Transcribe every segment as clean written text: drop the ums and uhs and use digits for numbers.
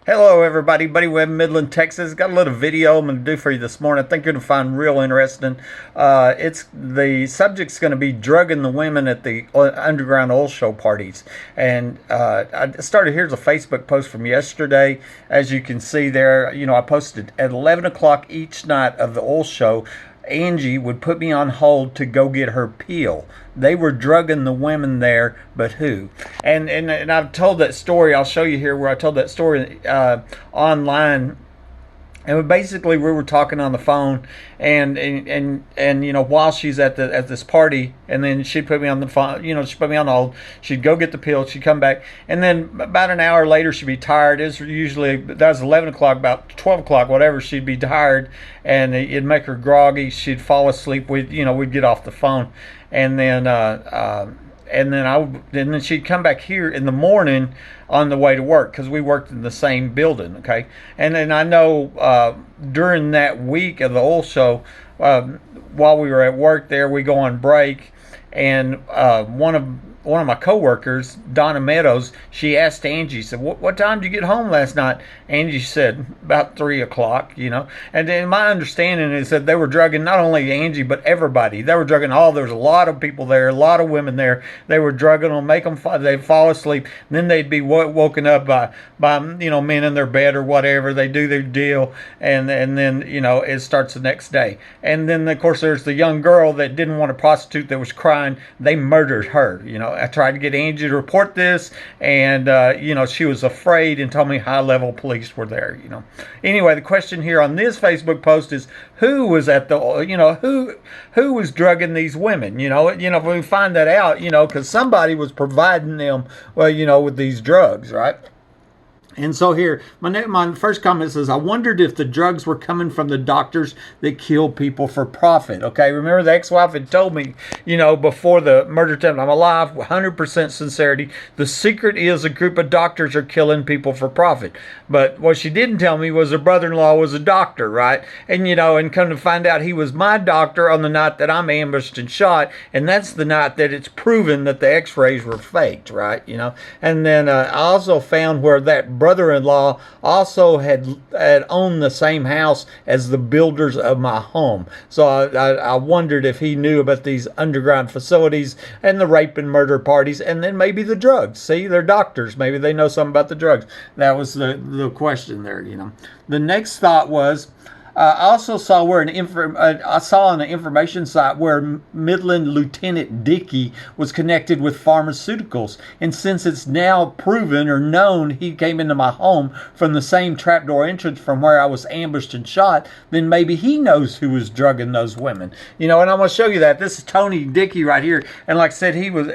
Hello everybody, Buddy Webb, Midland, Texas. Got a little video I'm going to do for you this morning. I think you're going to find real interesting. It's the subject's going to be drugging the women at the underground oil show parties. And I started, here's a Facebook post from yesterday. As you can see there, I posted at 11 o'clock each night of the oil show. Angie would put me on hold to go get her peel. They were drugging the women there, but who? And I've told that story. I'll show you here where I told that story online. And basically, we were talking on the phone, and while she's at this party, and then she'd put me on the phone. She'd put me on hold. She'd go get the pill. She'd come back, and then about an hour later, she'd be tired. It was usually that was 11 o'clock, about 12 o'clock, whatever. She'd be tired, and it'd make her groggy. She'd fall asleep. We'd get off the phone, and then then she'd come back here in the morning on the way to work because we worked in the same building. Okay, and then I know during that week of the oil show, while we were at work there, we go on break, and one of my coworkers, Donna Meadows, she asked Angie, said, what time did you get home last night? Angie said, about 3 o'clock, And then my understanding is that they were drugging not only Angie, but everybody. They were drugging there was a lot of people there, a lot of women there. They were drugging them, they'd fall asleep. And then they'd be woken up by men in their bed or whatever. They do their deal, and then, it starts the next day. And then, of course, there's the young girl that didn't want a prostitute that was crying. They murdered her, I tried to get Angie to report this, and she was afraid and told me high-level police were there. Anyway, the question here on this Facebook post is who was at the who was drugging these women? If we find that out, because somebody was providing them with these drugs, right? And so here, my first comment says, I wondered if the drugs were coming from the doctors that kill people for profit. Okay, remember the ex-wife had told me, before the murder attempt, I'm alive, 100% sincerity. The secret is a group of doctors are killing people for profit. But what she didn't tell me was her brother-in-law was a doctor, right? And, and come to find out he was my doctor on the night that I'm ambushed and shot. And that's the night that it's proven that the x-rays were faked, right? And then I also found where that brother-in-law also had owned the same house as the builders of my home. So I wondered if he knew about these underground facilities and the rape and murder parties, and then maybe the drugs. See, they're doctors. Maybe they know something about the drugs. That was the question there. The next thought was, I also saw I saw on the information site where Midland Lieutenant Dickey was connected with pharmaceuticals, and since it's now proven or known he came into my home from the same trapdoor entrance from where I was ambushed and shot, then maybe he knows who was drugging those women. And I'm going to show you that. This is Tony Dickey right here, and like I said, he was.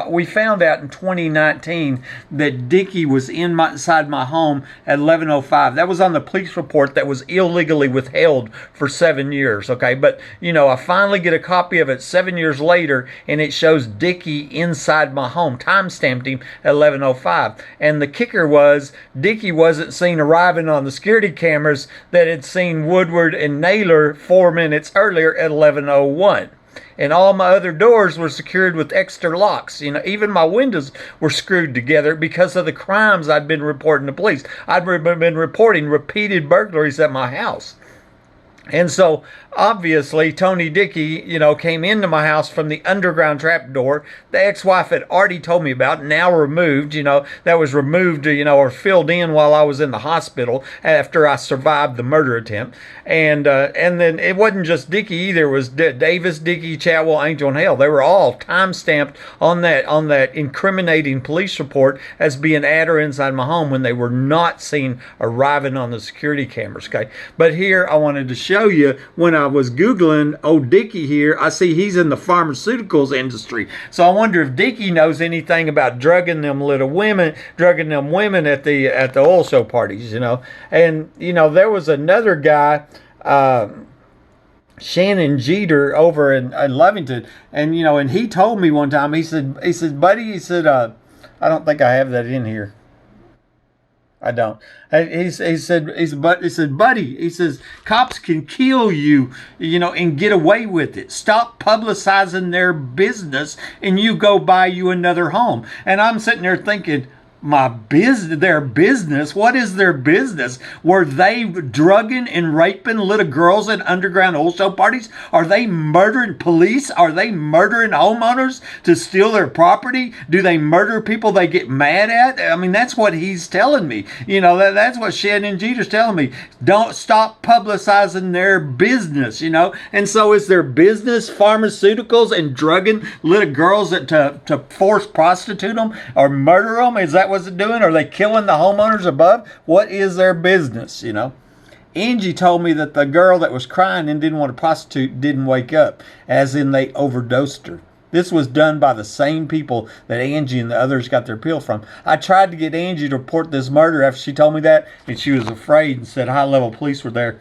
We found out in 2019 that Dickey was inside my home at 11:05. That was on the police report that was illegally withheld for 7 years. Okay, but I finally get a copy of it 7 years later, and it shows Dickey inside my home, time-stamped him at 11:05. And the kicker was Dickey wasn't seen arriving on the security cameras that had seen Woodward and Naylor 4 minutes earlier at 11:01. And all my other doors were secured with extra locks. Even my windows were screwed together because of the crimes I'd been reporting to police. I'd been reporting repeated burglaries at my house. And so, obviously, Tony Dickey, came into my house from the underground trap door. The ex-wife had already told me about, now removed, that was removed, or filled in while I was in the hospital after I survived the murder attempt. And then it wasn't just Dickey either. It was Davis, Dickey, Chatwell, Angel, and Hale. They were all time-stamped on that incriminating police report as being at or inside my home when they were not seen arriving on the security cameras, okay? But here, I wanted to show you, when I was Googling old Dickey here, I see he's in the pharmaceuticals industry. So I wonder if Dickey knows anything about drugging them women at the oil show parties, And, there was another guy, Shannon Jeter over in Lovington, and he told me one time, he said, buddy, I don't think I have that in here. I don't. He said, buddy, he says, cops can kill you, and get away with it. Stop publicizing their business and you go buy you another home. And I'm sitting there thinking, Their business. What is their business? Were they drugging and raping little girls at underground oil show parties? Are they murdering police? Are they murdering homeowners to steal their property? Do they murder people they get mad at? I mean, that's what he's telling me. That's what Shannon Jeter's telling me. Don't stop publicizing their business, And so is their business pharmaceuticals and drugging little girls to force prostitute them or murder them? Is that what's it doing? Are they killing the homeowners above? What is their business, Angie told me that the girl that was crying and didn't want to prostitute didn't wake up, as in they overdosed her. This was done by the same people that Angie and the others got their pill from. I tried to get Angie to report this murder after she told me that, and she was afraid and said high-level police were there.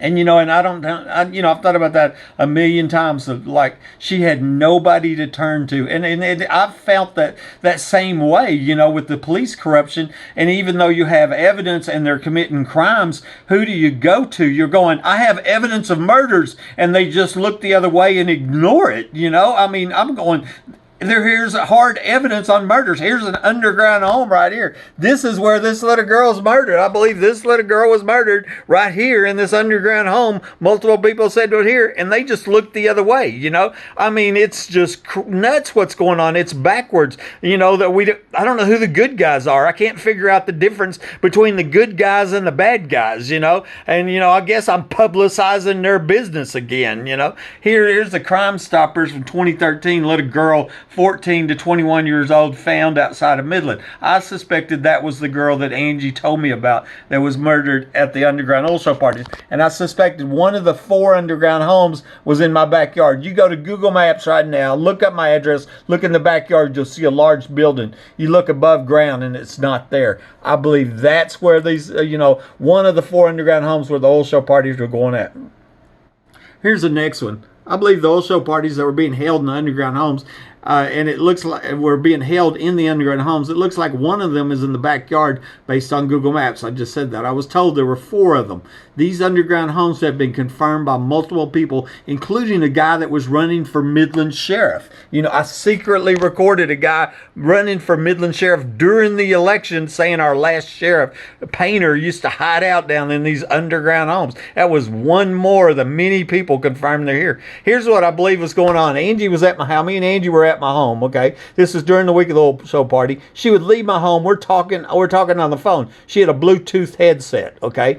And, I've thought about that a million times. Like, she had nobody to turn to. And I've felt that same way, with the police corruption. And even though you have evidence and they're committing crimes, who do you go to? You're going, I have evidence of murders. And they just look the other way and ignore it, I mean, I'm going... Here's hard evidence on murders. Here's an underground home right here. This is where this little girl's murdered. I believe this little girl was murdered right here in this underground home. Multiple people said it here, and they just looked the other way, I mean, it's just nuts what's going on. It's backwards, I don't know who the good guys are. I can't figure out the difference between the good guys and the bad guys, And, I guess I'm publicizing their business again, Here's the Crime Stoppers from 2013. Little girl 14 to 21 years old found outside of Midland. I suspected that was the girl that Angie told me about that was murdered at the underground oil show parties. And I suspected one of the 4 underground homes was in my backyard. You go to Google Maps right now, look up my address, look in the backyard, you'll see a large building. You look above ground and it's not there. I believe that's where these, one of the 4 underground homes where the oil show parties were going at. Here's the next one. I believe the oil show parties that were being held in the underground homes, and it looks like we're being held in the underground homes. It looks like one of them is in the backyard based on Google Maps. I just said that. I was told there were 4 of them. These underground homes have been confirmed by multiple people, including a guy that was running for Midland Sheriff. I secretly recorded a guy running for Midland Sheriff during the election saying our last sheriff, Painter, used to hide out down in these underground homes. That was one more of the many people confirming they're here. Here's what I believe was going on. Angie was at my house. Me and Angie were at my home, okay? This is during the week of the oil show party. She would leave my home. We're talking on the phone. She had a Bluetooth headset, okay?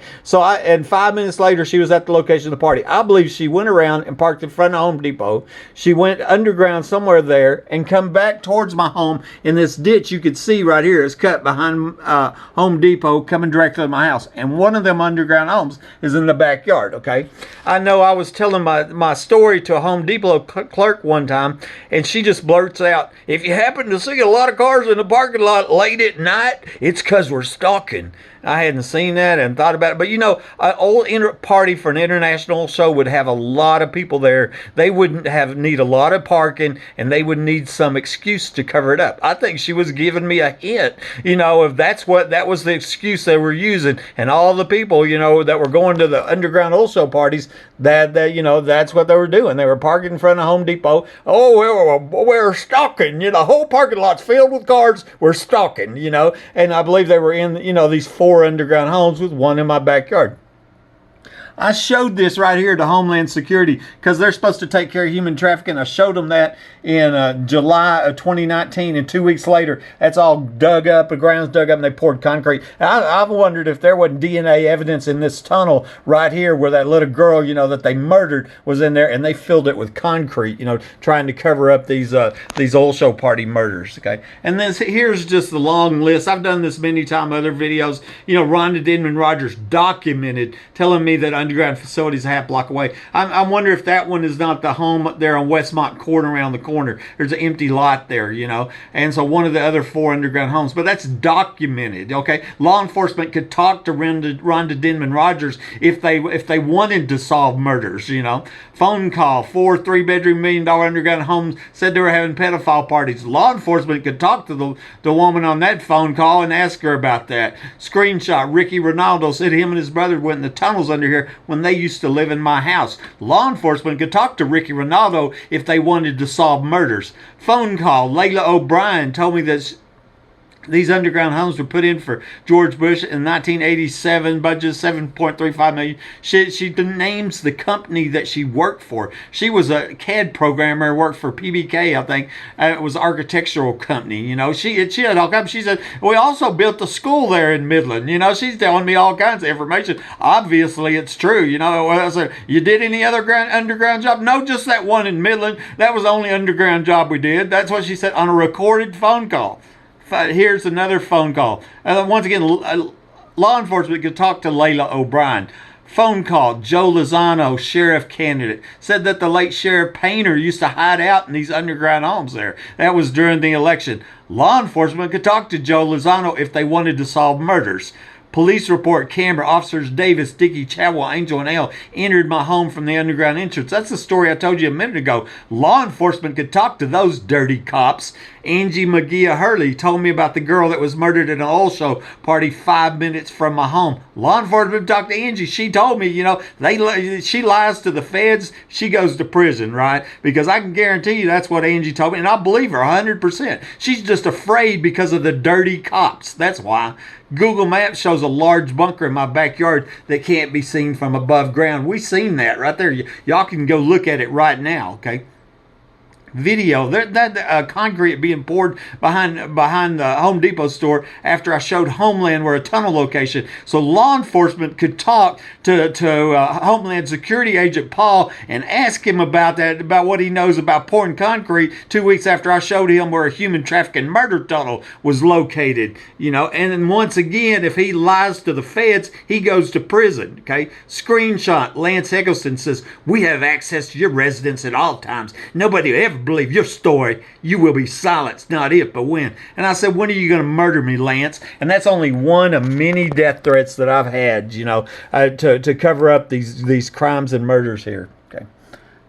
And 5 minutes later, she was at the location of the party. I believe she went around and parked in front of Home Depot. She went underground somewhere there and come back towards my home in this ditch you could see right here. It's cut behind Home Depot coming directly to my house. And one of them underground homes is in the backyard, okay? I know I was telling my story to a Home Depot clerk one time, and she just blurts out, if you happen to see a lot of cars in the parking lot late at night, it's because we're stalking. I hadn't seen that and thought about it. But, an old party for an international show would have a lot of people there. They wouldn't need a lot of parking, and they would need some excuse to cover it up. I think she was giving me a hint, if that was the excuse they were using. And all the people, that were going to the underground oil show parties, that's what they were doing. They were parking in front of Home Depot. Oh, we're stalking. The whole parking lot's filled with cars. We're stalking, And I believe they were in, these 4 underground homes with one in my backyard. I showed this right here to Homeland Security because they're supposed to take care of human trafficking. I showed them that in July of 2019, and 2 weeks later, that's all dug up, the ground's dug up, and they poured concrete. I've wondered if there wasn't DNA evidence in this tunnel right here where that little girl, that they murdered was in there, and they filled it with concrete, trying to cover up these oil show party murders, okay? And here's just the long list. I've done this many times, other videos. Rhonda Denman Rogers documented, telling me that underground facilities a half block away. I wonder if that one is not the home there on Westmont Court around the corner. There's an empty lot there, and so one of the other 4 underground homes, but that's documented, okay? Law enforcement could talk to Rhonda Denman Rogers if they wanted to solve murders, Phone call, 4 3-bedroom $1 million underground homes said they were having pedophile parties. Law enforcement could talk to the woman on that phone call and ask her about that. Screenshot, Ricky Ronaldo said him and his brother went in the tunnels under here when they used to live in my house. Law enforcement could talk to Ricky Ronaldo if they wanted to solve murders. Phone call, Layla O'Brien told me that These underground homes were put in for George Bush in 1987, budget $7.35 million. She names the company that she worked for. She was a CAD programmer, worked for PBK, I think. It was an architectural company. You know, she had all kinds. She said, we also built the school there in Midland. You know, she's telling me all kinds of information. Obviously, it's true. You know, I said, you did any other underground job? No, just that one in Midland. That was the only underground job we did. That's what she said on a recorded phone call. Here's another phone call. Once again, law enforcement could talk to Layla O'Brien. Phone call. Joe Lozano, sheriff candidate, said that the late Sheriff Painter used to hide out in these underground homes there. That was during the election. Law enforcement could talk to Joe Lozano if they wanted to solve murders. Police report Canberra. Officers Davis, Dickey, Chadwell, Angel, and Ale entered my home from the underground entrance. That's the story I told you a minute ago. Law enforcement could talk to those dirty cops. Angie Mungia Herrley told me about the girl that was murdered at an oil show party 5 minutes from my home. Law enforcement talked to Angie. She told me, you know, she lies to the feds. She goes to prison, right? Because I can guarantee you that's what Angie told me, and I believe her 100%. She's just afraid because of the dirty cops. That's why. Google Maps shows a large bunker in my backyard that can't be seen from above ground. We seen that right there. Y'all can go look at it right now, okay? Video that concrete being poured behind the Home Depot store after I showed Homeland where a tunnel location. So law enforcement could talk to Homeland Security Agent Paul and ask him about that, about what he knows about pouring concrete 2 weeks after I showed him where a human trafficking murder tunnel was located. You know, and then once again, if he lies to the feds, he goes to prison. Okay, screenshot. Lance Eggleston says, "We have access to your residence at all times. Nobody ever believe your story. You will be silenced, not if, but when." And I said, when are you going to murder me, Lance? And that's only one of many death threats that I've had, you know, to cover up these crimes and murders here. Okay.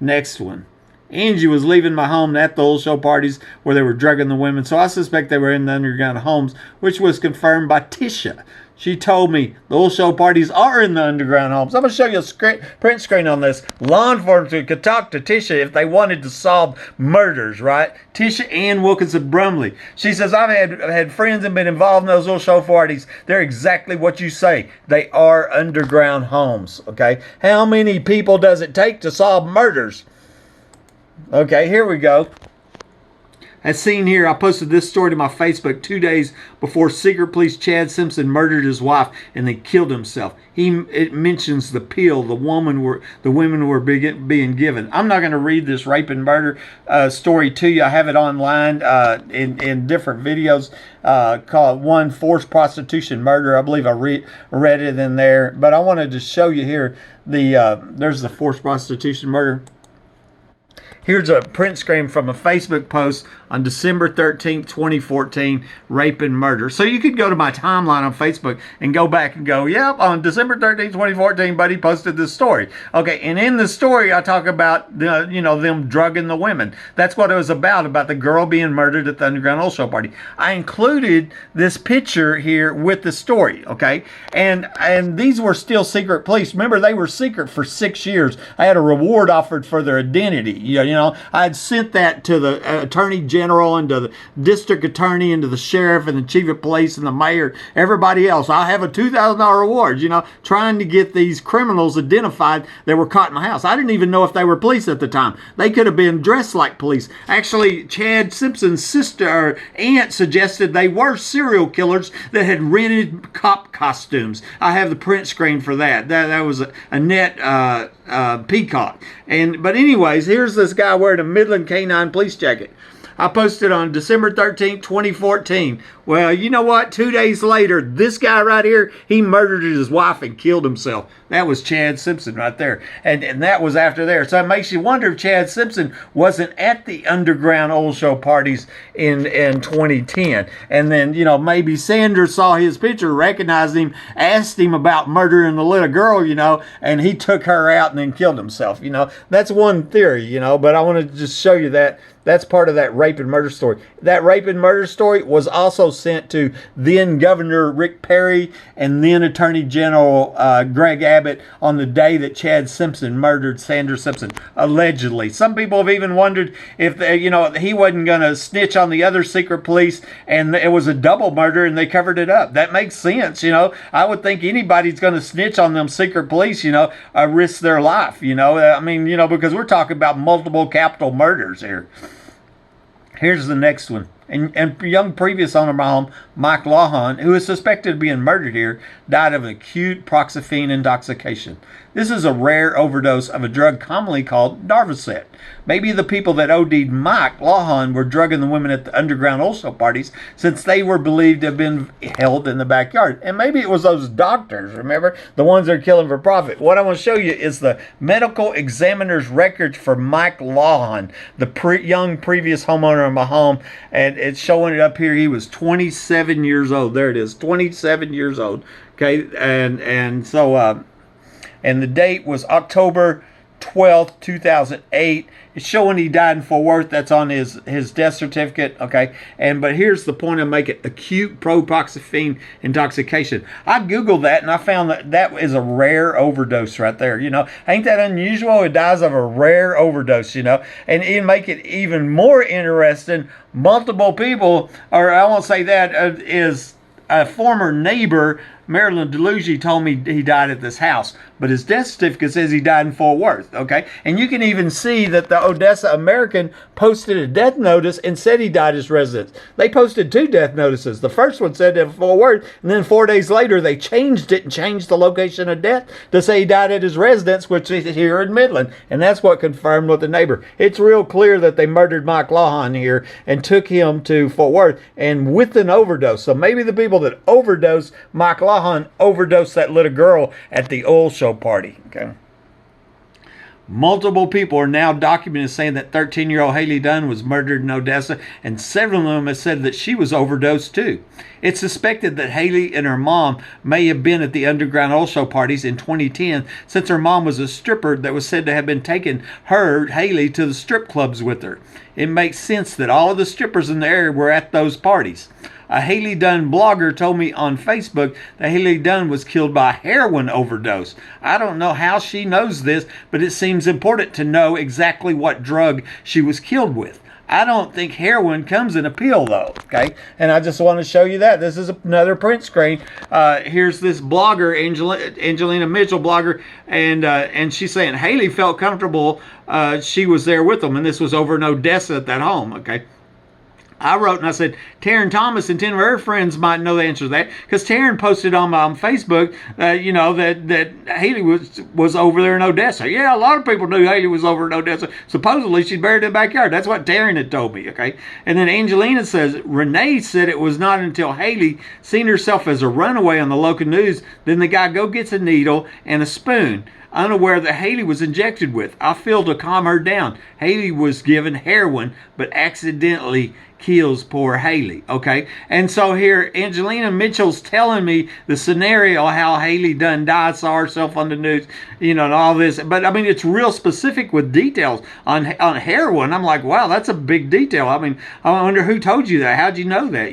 Next one. Angie was leaving my home at the old show parties where they were drugging the women, so I suspect they were in the underground homes, which was confirmed by Tisha. She told me the old show parties are in the underground homes. I'm going to show you a print screen on this. Law enforcement could talk to Tisha if they wanted to solve murders, right? Tisha Ann Wilkinson Brumley. She says, I've had friends and been involved in those old show parties. They're exactly what you say. They are underground homes, okay? How many people does it take to solve murders? Okay, here we go. As seen here, I posted this story to my Facebook 2 days before secret police Chad Simpson murdered his wife and then killed himself. It mentions the pill the women were being given. I'm not going to read this rape and murder story to you. I have it online in different videos called One Forced Prostitution Murder. I believe I read it in there, but I wanted to show you here there's the forced prostitution murder. Here's a print screen from a Facebook post on December 13th, 2014, rape and murder. So you could go to my timeline on Facebook and go back and go, yep, on December 13th, 2014, Buddy posted this story. Okay, and in the story, I talk about them drugging the women. That's what it was about the girl being murdered at the Underground Oil Show party. I included this picture here with the story, okay? And these were still secret police. Remember, they were secret for 6 years. I had a reward offered for their identity. You know, I had sent that to the attorney general and to the district attorney and to the sheriff and the chief of police and the mayor, everybody else. I have a $2,000 reward, you know, trying to get these criminals identified that were caught in my house. I didn't even know if they were police at the time. They could have been dressed like police. Actually, Chad Simpson's sister or aunt suggested they were serial killers that had rented cop costumes. I have the print screen for that. That was a net peacock. But anyways, here's this guy wearing a Midland K9 police jacket. I posted on December 13th, 2014. Well, you know what? 2 days later, this guy right here, he murdered his wife and killed himself. That was Chad Simpson right there. And that was after there. So it makes you wonder if Chad Simpson wasn't at the Underground Oil Show parties in 2010. And then, you know, maybe Sanders saw his picture, recognized him, asked him about murdering the little girl, you know, and he took her out and then killed himself. You know, that's one theory, you know, but I want to just show you that. That's part of that rape and murder story. That rape and murder story was also sent to then Governor Rick Perry and then Attorney General Greg Abbott on the day that Chad Simpson murdered Sandra Simpson, allegedly. Some people have even wondered if he wasn't going to snitch on the other secret police and it was a double murder and they covered it up. That makes sense. I would think anybody's going to snitch on them secret police, risk their life, because we're talking about multiple capital murders here. Here's the next one. And young previous owner mom, Mike Lawhon, who is suspected of being murdered here, died of acute proxaphene intoxication. This is a rare overdose of a drug commonly called Darvocet. Maybe the people that OD'd Mike Lawhon were drugging the women at the underground oil show parties, since they were believed to have been held in the backyard. And maybe it was those doctors, remember? The ones that are killing for profit. What I want to show you is the medical examiner's records for Mike Lawhon, the young previous homeowner of my home. And it's showing it up here. He was 27 years old. There it is, 27 years old. Okay, and the date was October 12th, 2008. It's showing he died in Fort Worth. That's on his death certificate. Okay, but here's the point I'm making: acute propoxyphene intoxication. I googled that and I found that is a rare overdose right there. Ain't that unusual? It dies of a rare overdose. And it make it even more interesting. Multiple people, or I won't say that, is a former neighbor, Marilyn DeLuigi, told me he died at this house, but his death certificate says he died in Fort Worth, okay? And you can even see that the Odessa American posted a death notice and said he died at his residence. They posted 2 death notices. The first one said in Fort Worth, and then 4 days later they changed it and changed the location of death to say he died at his residence, which is here in Midland. And that's what confirmed with the neighbor. It's real clear that they murdered Mike Lawhon here and took him to Fort Worth, and with an overdose. So maybe the people that overdosed Mike Lawhon overdosed that little girl at the oil show party. Okay. Multiple people are now documented saying that 13-year-old Haley Dunn was murdered in Odessa, and several of them have said that she was overdosed too. It's suspected that Haley and her mom may have been at the underground oil show parties in 2010, since her mom was a stripper that was said to have been taking Haley, to the strip clubs with her. It makes sense that all of the strippers in the area were at those parties. A Haley Dunn blogger told me on Facebook that Haley Dunn was killed by a heroin overdose. I don't know how she knows this, but it seems important to know exactly what drug she was killed with. I don't think heroin comes in a pill, though, okay? And I just want to show you that. This is another print screen. Here's this blogger, Angelina Mitchell blogger, and she's saying Haley felt comfortable. She was there with them, and this was over in Odessa at that home, okay? I wrote and I said, Taryn Thomas and 10 of her friends might know the answer to that, because Taryn posted on Facebook, that Haley was over there in Odessa. Yeah, a lot of people knew Haley was over in Odessa. Supposedly, she's buried in the backyard. That's what Taryn had told me, okay? And then Angelina says, Renee said it was not until Haley seen herself as a runaway on the local news, then the guy gets a needle and a spoon, unaware that Haley was injected with. I feel to calm her down. Haley was given heroin, but accidentally kills poor Haley, okay? And so here, Angelina Mitchell's telling me the scenario, how Haley Dunn died, saw herself on the news, and all this. But, it's real specific with details on heroin. I'm like, wow, that's a big detail. I wonder who told you that. How'd you know that,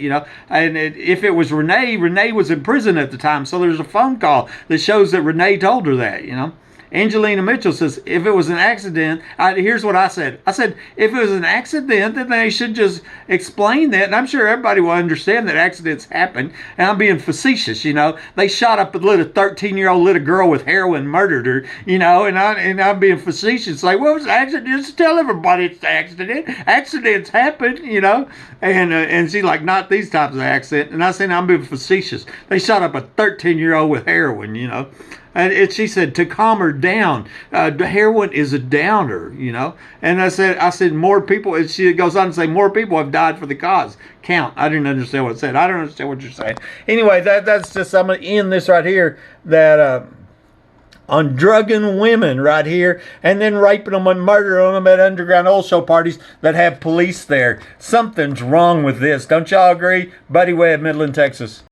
And if it was Renee was in prison at the time, so there's a phone call that shows that Renee told her that, Angelina Mitchell says, if it was an accident, here's what I said. I said, if it was an accident, then they should just explain that. And I'm sure everybody will understand that accidents happen. And I'm being facetious, They shot up a little 13-year-old little girl with heroin, murdered her, and I'm being facetious. Like, well, it's an accident. Just tell everybody it's an accident. Accidents happen, And she's like, not these types of accidents. And I said, I'm being facetious. They shot up a 13-year-old with heroin, And she said, to calm her down, the heroin is a downer, And I said, more people, and she goes on to say, more people have died for the cause. Count. I didn't understand what it said. I don't understand what you're saying. Anyway, that's just, I'm going to end this right here, that on drugging women right here, and then raping them and murdering them at underground oil show parties that have police there. Something's wrong with this. Don't y'all agree? Buddy Webb, Midland, Texas.